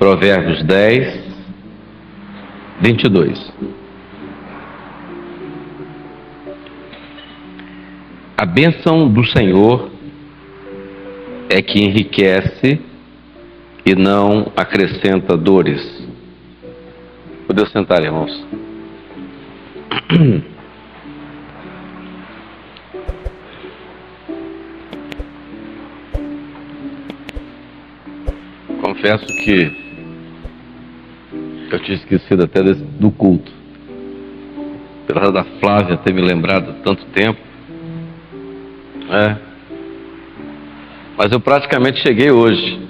Provérbios 10, 22. A bênção do Senhor é que enriquece e não acrescenta dores. Podeu sentar, irmãos. Confesso que eu tinha esquecido até do culto. Apesar da Flávia ter me lembrado tanto tempo. Mas eu praticamente cheguei hoje.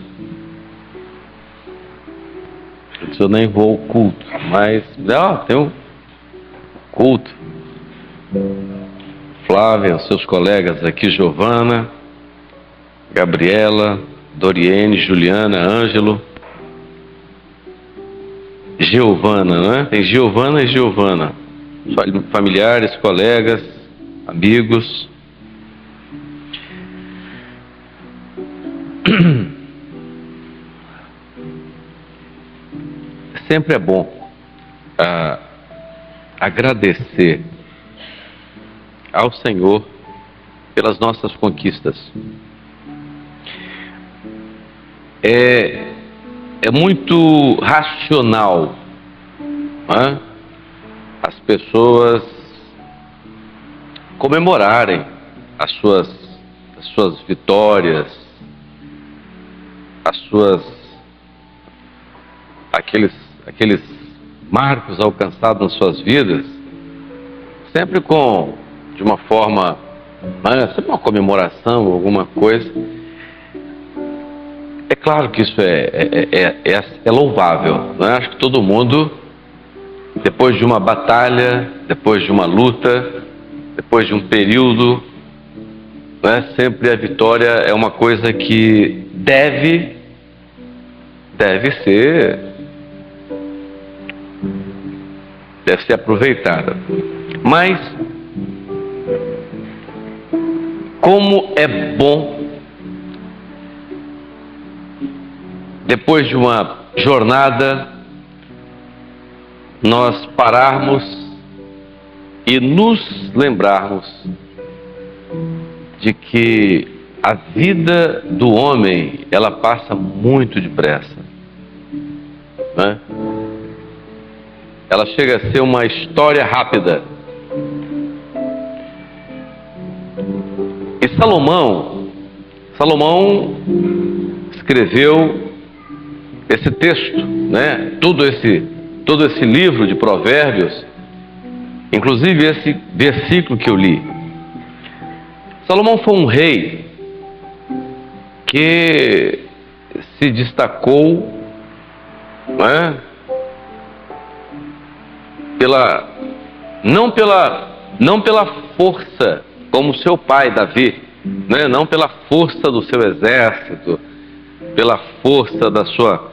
Eu nem vou ao culto, mas tem um culto. Flávia, seus colegas aqui, Giovana, Gabriela, Doriene, Juliana, Ângelo, Giovana, não é? Tem Giovana e Giovana, familiares, colegas, amigos. Sempre é bom agradecer ao Senhor pelas nossas conquistas. É muito racional, as pessoas comemorarem as suas vitórias, aqueles marcos alcançados nas suas vidas, sempre de uma forma, sempre uma comemoração, alguma coisa. É claro que isso é louvável, não é? Acho que todo mundo, depois de uma batalha, depois de uma luta, depois de um período, não é? Sempre a vitória é uma coisa que deve ser aproveitada. Mas como é bom, depois de uma jornada, nós pararmos e nos lembrarmos de que a vida do homem, ela passa muito depressa, né? Ela chega a ser uma história rápida. E Salomão escreveu esse texto, né? Todo esse livro de Provérbios, inclusive esse versículo que eu li. Salomão foi um rei que se destacou, né? Não pela força, como seu pai Davi, né? Não pela força do seu exército, pela força da sua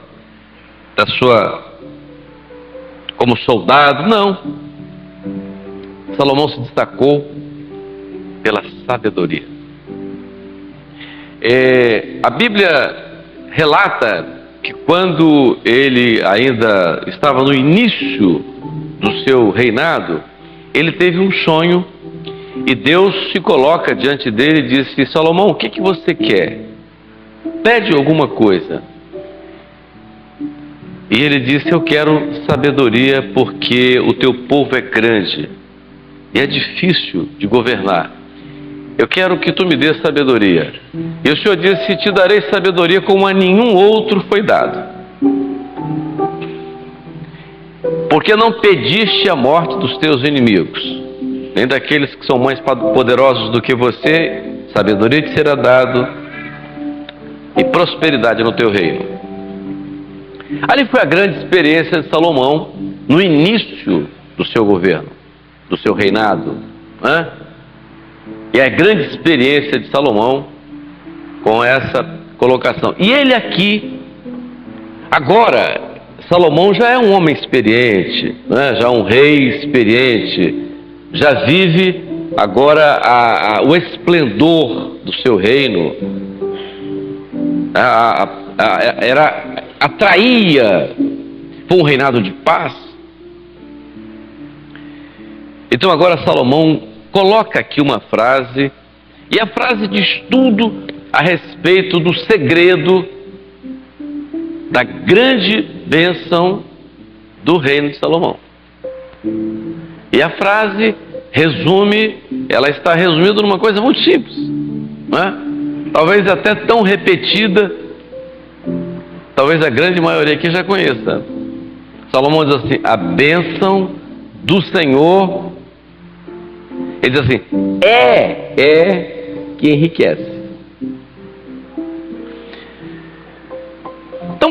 como soldado, não. Salomão se destacou pela sabedoria. A Bíblia relata que quando ele ainda estava no início do seu reinado, ele teve um sonho e Deus se coloca diante dele e disse: Salomão, o que você quer? Pede alguma coisa. E ele disse: eu quero sabedoria, porque o teu povo é grande e é difícil de governar. Eu quero que tu me dês sabedoria. E o Senhor disse: te darei sabedoria como a nenhum outro foi dado. Porque não pediste a morte dos teus inimigos, nem daqueles que são mais poderosos do que você. Sabedoria te será dado e prosperidade no teu reino. Ali foi a grande experiência de Salomão no início do seu governo, do seu reinado, né? E a grande experiência de Salomão com essa colocação. E ele aqui, agora, Salomão já é um homem experiente, né? Já um rei experiente, já vive agora o esplendor do seu reino. atraía, foi um reinado de paz. Então agora Salomão coloca aqui uma frase, e a frase diz tudo a respeito do segredo da grande bênção do reino de Salomão. E a frase ela está resumida numa coisa muito simples, não é? Talvez até tão repetida, talvez a grande maioria aqui já conheça. Salomão diz assim: a bênção do Senhor, ele diz assim, é que enriquece. Então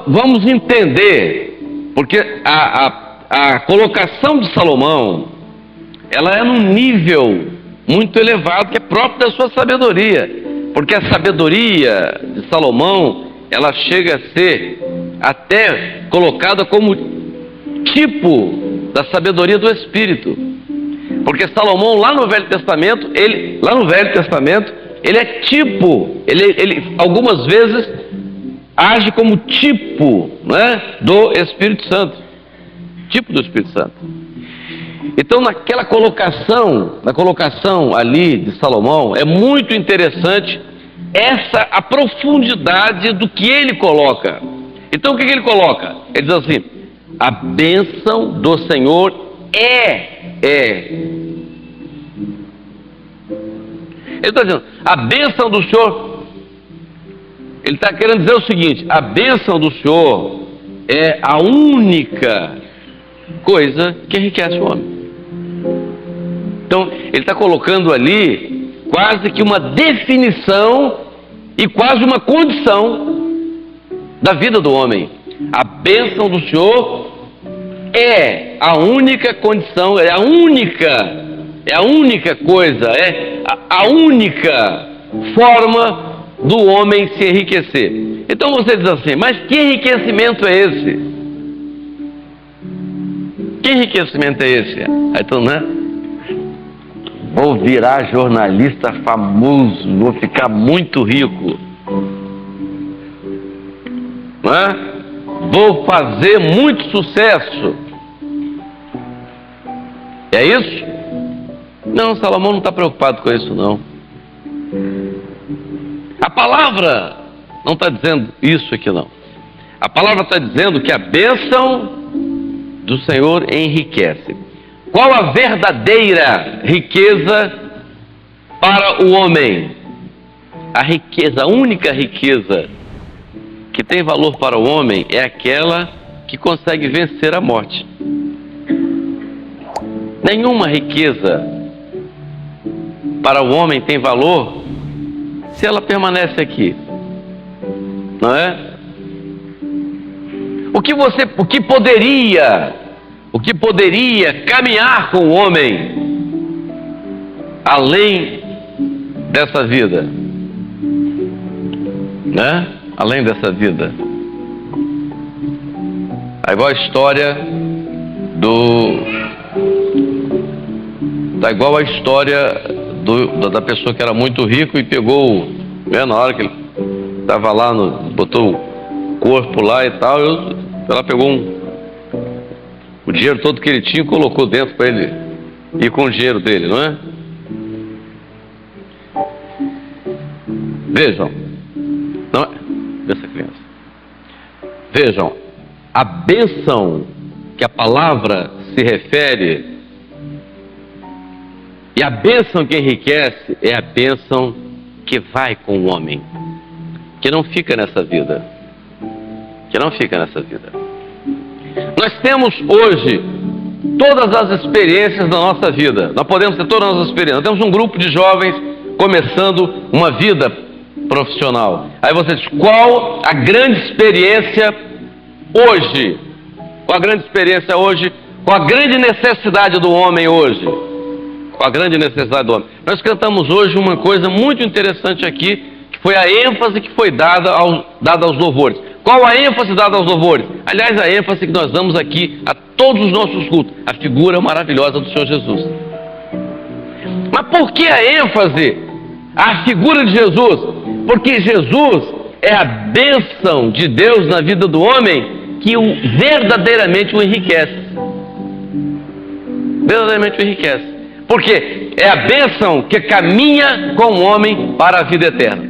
vamos entender, porque a colocação de Salomão, ela é num nível muito elevado, que é próprio da sua sabedoria, porque a sabedoria de Salomão, ela chega a ser até colocada como tipo da sabedoria do Espírito, porque Salomão lá no Velho Testamento, ele é tipo, ele algumas vezes age como tipo, né, do Espírito Santo, tipo do Espírito Santo. Então na colocação ali de Salomão, é muito interessante a profundidade do que ele coloca. Então o que ele coloca? Ele diz assim: a bênção do Senhor é. Ele está dizendo, a bênção do Senhor, ele está querendo dizer o seguinte: a bênção do Senhor é a única coisa que enriquece o homem. Então, ele está colocando ali quase que uma definição e quase uma condição da vida do homem. A bênção do Senhor é a única condição, é a única coisa, é a única forma do homem se enriquecer. Então você diz assim, mas que enriquecimento é esse? Que enriquecimento é esse? Então, né? Vou virar jornalista famoso, vou ficar muito rico, não é? Vou fazer muito sucesso. É isso? Não, Salomão não está preocupado com isso, não. A palavra não está dizendo isso aqui, não. A palavra está dizendo que a bênção do Senhor enriquece. Qual a verdadeira riqueza para o homem? A riqueza, a única riqueza que tem valor para o homem é aquela que consegue vencer a morte. Nenhuma riqueza para o homem tem valor se ela permanece aqui, não é? O que poderia caminhar com o homem além dessa vida, né? Além dessa vida. É igual a história da pessoa que era muito rico e pegou, né, na hora que ele estava lá, botou o corpo lá e tal, ela pegou o dinheiro todo que ele tinha e colocou dentro para ele ir com o dinheiro dele, não é? Vejam, não é? Essa criança. Vejam, a bênção que a palavra se refere, e a bênção que enriquece, é a bênção que vai com o homem, que não fica nessa vida. Nós temos hoje todas as experiências da nossa vida. Nós podemos ter todas as experiências. Nós temos um grupo de jovens começando uma vida profissional. Aí você diz, qual a grande experiência hoje? Qual a grande experiência hoje? Qual a grande necessidade do homem hoje? Qual a grande necessidade do homem? Nós cantamos hoje uma coisa muito interessante aqui, que foi a ênfase que foi dada aos louvores. Qual a ênfase dada aos louvores? Aliás, a ênfase que nós damos aqui a todos os nossos cultos, a figura maravilhosa do Senhor Jesus. Mas por que a ênfase à figura de Jesus? Porque Jesus é a bênção de Deus na vida do homem que verdadeiramente o enriquece. Verdadeiramente o enriquece. Porque é a bênção que caminha com o homem para a vida eterna.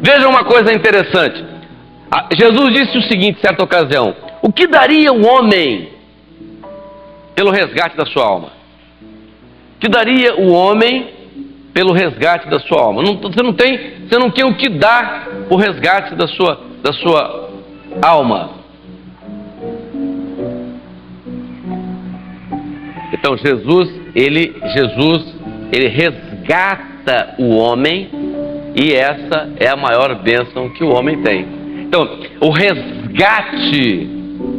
Veja uma coisa interessante. Jesus disse o seguinte, certa ocasião: o que daria o homem pelo resgate da sua alma? O que daria o homem pelo resgate da sua alma? Você não tem o que dar por resgate da sua alma. Então Jesus resgata o homem, e essa é a maior bênção que o homem tem. Então, o resgate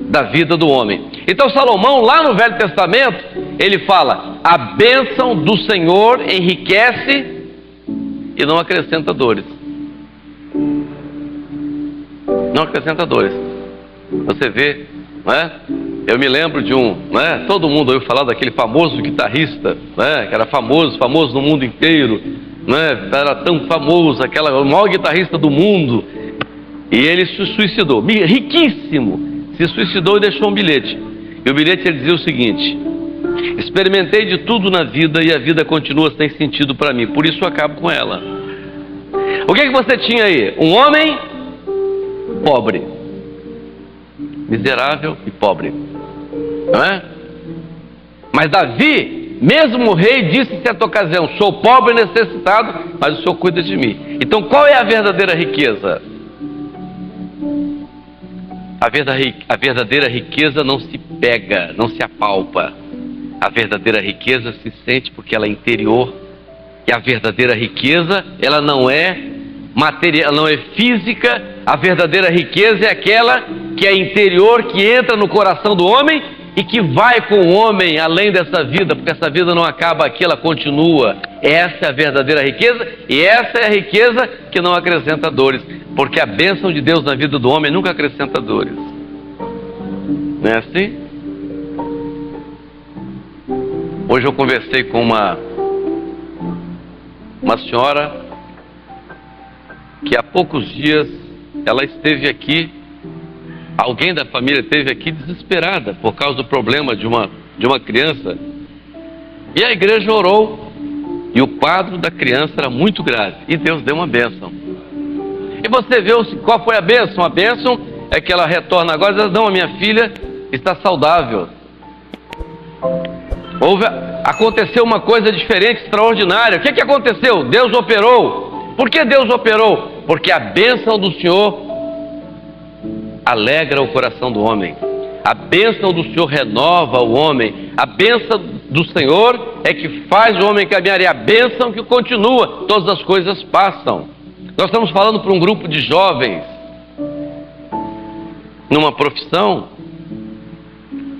da vida do homem. Então Salomão, lá no Velho Testamento, ele fala: a bênção do Senhor enriquece e não acrescenta dores. Não acrescenta dores. Você vê, não é? Eu me lembro de não é? Todo mundo ouviu falar daquele famoso guitarrista, não é? Que era famoso no mundo inteiro, não é? Era tão famoso, o maior guitarrista do mundo. E ele se suicidou, riquíssimo, se suicidou e deixou um bilhete. E o bilhete ele dizia o seguinte: experimentei de tudo na vida e a vida continua sem sentido para mim, por isso eu acabo com ela. O que você tinha aí? Um homem pobre, miserável e pobre, não é? Mas Davi, mesmo rei, disse em certa ocasião: sou pobre e necessitado, mas o Senhor cuida de mim. Então qual é a verdadeira riqueza? A verdadeira riqueza não se pega, não se apalpa. A verdadeira riqueza se sente porque ela é interior. E a verdadeira riqueza, ela não é material, não é física. A verdadeira riqueza é aquela que é interior, que entra no coração do homem e que vai com o homem além dessa vida, porque essa vida não acaba aqui, ela continua. Essa é a verdadeira riqueza, e essa é a riqueza que não acrescenta dores, porque a bênção de Deus na vida do homem nunca acrescenta dores. Não é assim? Hoje eu conversei com uma senhora que há poucos dias ela esteve aqui, alguém da família esteve aqui desesperada por causa do problema de uma criança, e a igreja orou, e o quadro da criança era muito grave, e Deus deu uma bênção. E você vê qual foi a bênção? A bênção é que ela retorna agora e diz: não, a minha filha está saudável. Aconteceu uma coisa diferente, extraordinária. O que aconteceu? Deus operou. Por que Deus operou? Porque a bênção do Senhor alegra o coração do homem. A bênção do Senhor renova o homem. A bênção do Senhor é que faz o homem caminhar, e a bênção que continua. Todas as coisas passam. Nós estamos falando para um grupo de jovens numa profissão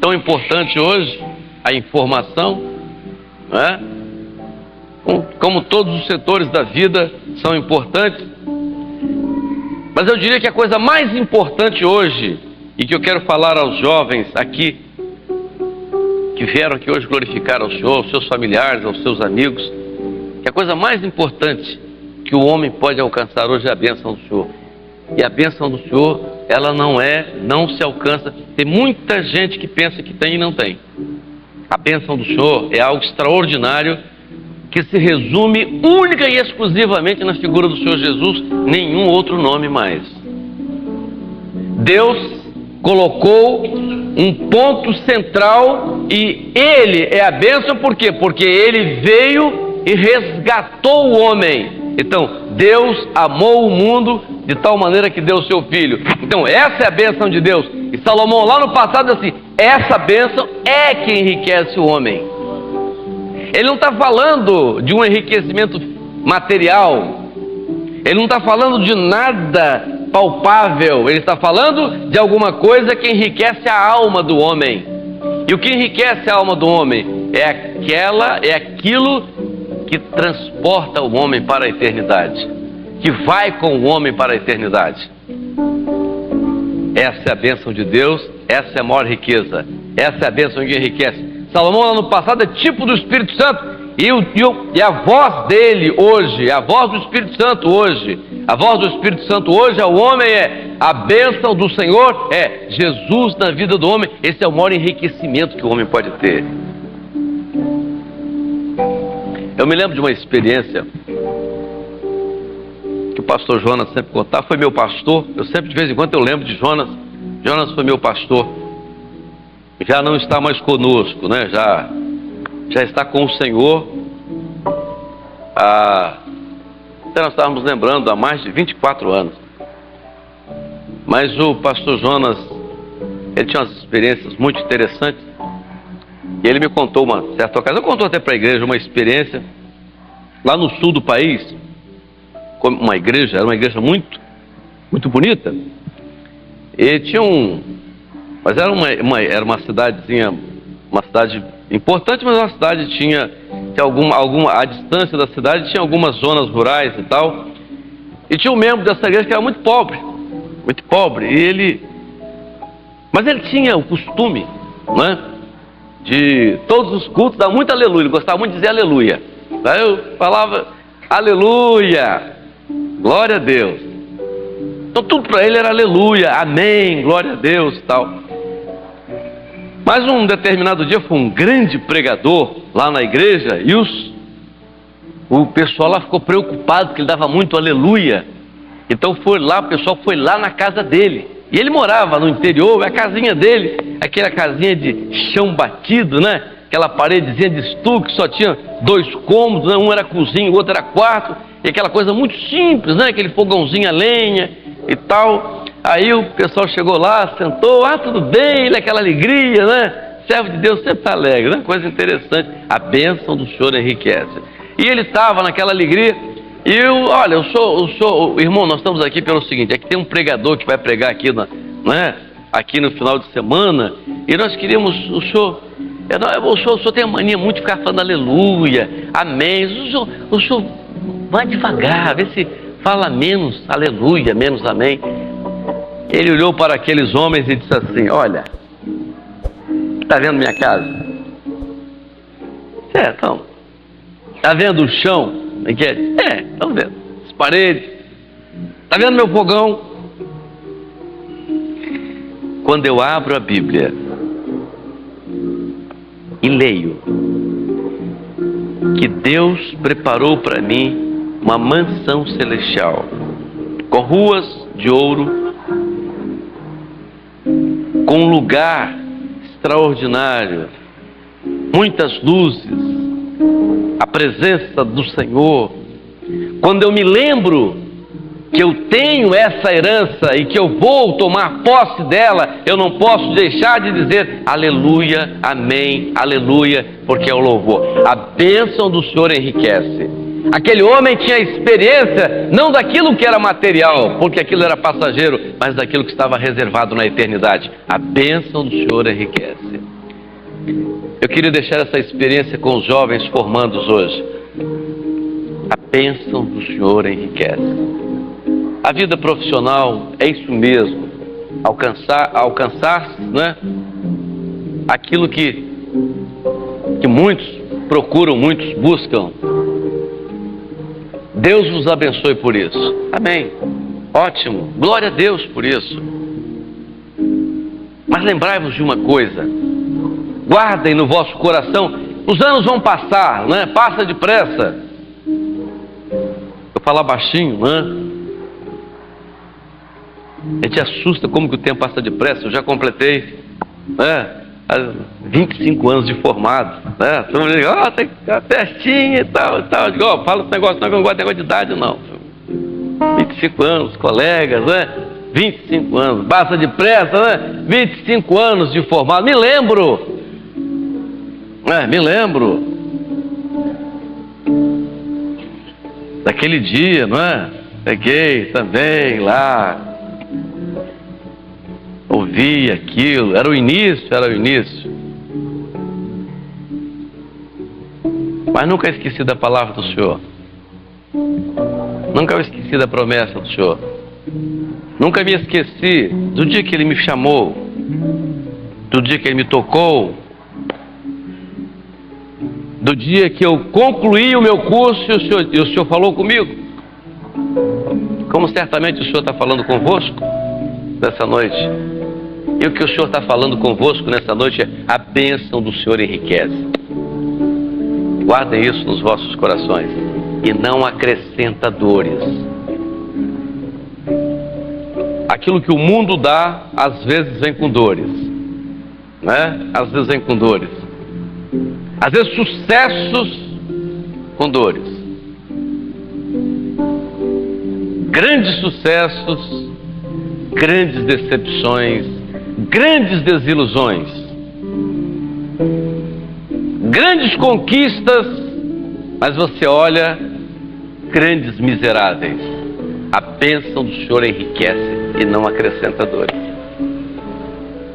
tão importante hoje, a informação, não é? Como todos os setores da vida são importantes. Mas eu diria que a coisa mais importante hoje, e que eu quero falar aos jovens aqui, que vieram aqui hoje glorificar ao Senhor, aos seus familiares, aos seus amigos, que a coisa mais importante que o homem pode alcançar hoje é a bênção do Senhor. E a bênção do Senhor, ela não se alcança. Tem muita gente que pensa que tem e não tem. A bênção do Senhor é algo extraordinário, que se resume única e exclusivamente na figura do Senhor Jesus, nenhum outro nome mais. Deus colocou um ponto central, e Ele é a bênção. Por quê? Porque Ele veio e resgatou o homem. Então, Deus amou o mundo de tal maneira que deu o seu Filho. Então, essa é a bênção de Deus. E Salomão, lá no passado, diz assim: essa bênção é que enriquece o homem. Ele não está falando de um enriquecimento material. Ele não está falando de nada palpável. Ele está falando de alguma coisa que enriquece a alma do homem. E o que enriquece a alma do homem é aquilo que transporta o homem para a eternidade, que vai com o homem para a eternidade. Essa é a bênção de Deus, essa é a maior riqueza, essa é a bênção que enriquece. Salomão, lá no passado, é tipo do Espírito Santo, E a voz dele hoje, a voz do Espírito Santo hoje, a voz do Espírito Santo hoje ao homem é: a bênção do Senhor é Jesus na vida do homem. Esse é o maior enriquecimento que o homem pode ter. Eu me lembro de uma experiência que o pastor Jonas sempre contava. Foi meu pastor. Eu sempre, de vez em quando, eu lembro de Jonas. Jonas foi meu pastor. Já não está mais conosco, né? Já está com o Senhor. Até nós estávamos lembrando, há mais de 24 anos. Mas o pastor Jonas, ele tinha umas experiências muito interessantes. E ele me contou uma certa ocasião, contou até para a igreja uma experiência lá no sul do país. Uma igreja, era uma igreja muito, muito bonita. E tinha mas era uma cidadezinha, uma cidade importante, mas uma cidade tinha a distância da cidade tinha algumas zonas rurais e tal. E tinha um membro dessa igreja que era muito pobre, mas ele tinha o costume, né, de todos os cultos dar muito aleluia. Ele gostava muito de dizer aleluia. Aí eu falava aleluia, glória a Deus. Então tudo para ele era aleluia, amém, glória a Deus e tal. Mas um determinado dia foi um grande pregador lá na igreja e o pessoal lá ficou preocupado porque ele dava muito aleluia. Então o pessoal foi lá na casa dele. E ele morava no interior, a casinha dele, aquela casinha de chão batido, né? Aquela paredezinha de estuque, só tinha 2 cômodos, né? Um era cozinha, o outro era quarto, e aquela coisa muito simples, né? Aquele fogãozinho a lenha e tal. Aí o pessoal chegou lá, sentou, tudo bem, aquela alegria, né? Servo de Deus sempre está alegre, né? Coisa interessante. A bênção do Senhor enriquece. E ele estava naquela alegria. E eu sou, irmão, nós estamos aqui pelo seguinte: é que tem um pregador que vai pregar aqui, né, aqui no final de semana, e nós queríamos, o senhor tem a mania muito de ficar falando aleluia, amém. O senhor vai devagar, vê se fala menos aleluia, menos amém. Ele olhou para aqueles homens e disse assim: olha, está vendo minha casa? Então, está vendo o chão? Estamos vendo as paredes. Está vendo meu fogão? Quando eu abro a Bíblia e leio que Deus preparou para mim uma mansão celestial, com ruas de ouro, com um lugar extraordinário, muitas luzes, a presença do Senhor. Quando eu me lembro que eu tenho essa herança e que eu vou tomar posse dela, eu não posso deixar de dizer aleluia, amém, aleluia, porque é o louvor. A bênção do Senhor enriquece. Aquele homem tinha experiência não daquilo que era material, porque aquilo era passageiro, mas daquilo que estava reservado na eternidade. A bênção do Senhor enriquece. Eu queria deixar essa experiência com os jovens formandos hoje. A bênção do Senhor enriquece. A vida profissional é isso mesmo. Alcançar, né? Aquilo que muitos procuram, muitos buscam. Deus nos abençoe por isso. Amém. Ótimo. Glória a Deus por isso. Mas lembrai-vos de uma coisa. Guardem no vosso coração. Os anos vão passar, né? Passa depressa. Eu falar baixinho, né? A gente assusta como que o tempo passa depressa. Eu já completei, né, 25 anos de formado, né? Todo mundo diz, tem que ficar festinha e tal, e tal. Eu digo, fala esse negócio, não, que eu não gosto de negócio de idade, não. 25 anos, colegas, né? 25 anos, passa depressa, né? 25 anos de formado. Me lembro. Daquele dia, não é? Peguei também lá, ouvi aquilo, era o início. Mas nunca esqueci da palavra do Senhor. Nunca esqueci da promessa do Senhor. Nunca me esqueci do dia que Ele me chamou, do dia que Ele me tocou, do dia que eu concluí o meu curso e o Senhor falou comigo, como certamente o Senhor está falando convosco nessa noite. E o que o Senhor está falando convosco nessa noite é: a bênção do Senhor enriquece. Guardem isso nos vossos corações e não acrescenta dores. Aquilo que o mundo dá, às vezes vem com dores, né? Às vezes vem com dores. Às vezes sucessos com dores. Grandes sucessos, grandes decepções, grandes desilusões, grandes conquistas, mas você olha, grandes miseráveis. A bênção do Senhor enriquece e não acrescenta dores.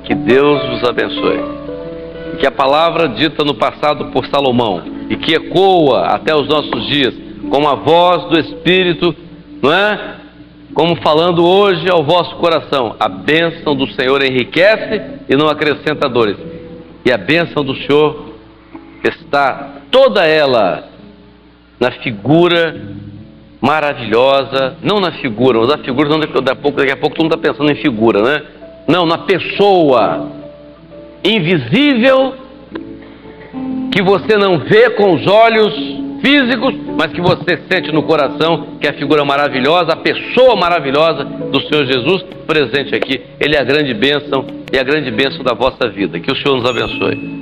Que Deus vos abençoe. Que a palavra dita no passado por Salomão e que ecoa até os nossos dias, como a voz do Espírito, não é? Como falando hoje ao vosso coração: a bênção do Senhor enriquece e não acrescenta dores. E a bênção do Senhor está toda ela na figura maravilhosa, não na figura, mas a figura, não, daqui a pouco todo mundo está pensando em figura, né? Não, na pessoa invisível, que você não vê com os olhos físicos, mas que você sente no coração, que é a figura maravilhosa, a pessoa maravilhosa do Senhor Jesus presente aqui. Ele é a grande bênção e a grande bênção da vossa vida. Que o Senhor nos abençoe.